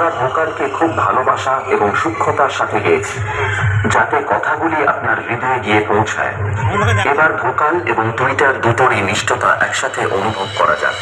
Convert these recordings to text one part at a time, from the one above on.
আমরা ভোকালকে খুব ভালোবাসা এবং সূক্ষ্মতার সাথে গেয়েছি, যাতে কথাগুলি আপনার হৃদয়ে গিয়ে পৌঁছায়। এবার ভোকাল এবং টুইটার দুটোরই মিষ্টতা একসাথে অনুভব করা যাক।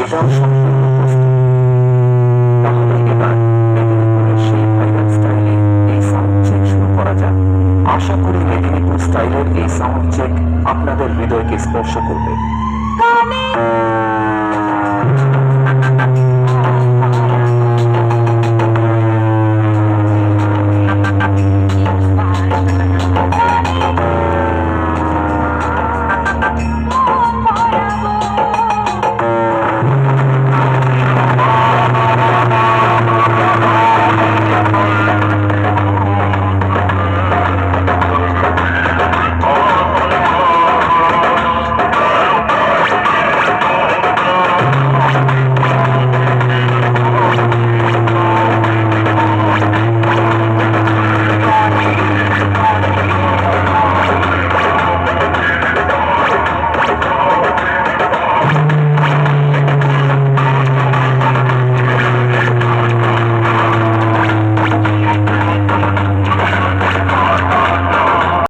এটাও তাহলে এবার মেদিনীপুরের সেই ভাইরাল স্টাইলে এই সাউন্ড চেক শুরু করা যাক। আশা করি মেদিনীপুর স্টাইলের এই সাউন্ড চেক আপনাদের হৃদয়কে স্পর্শ করবে।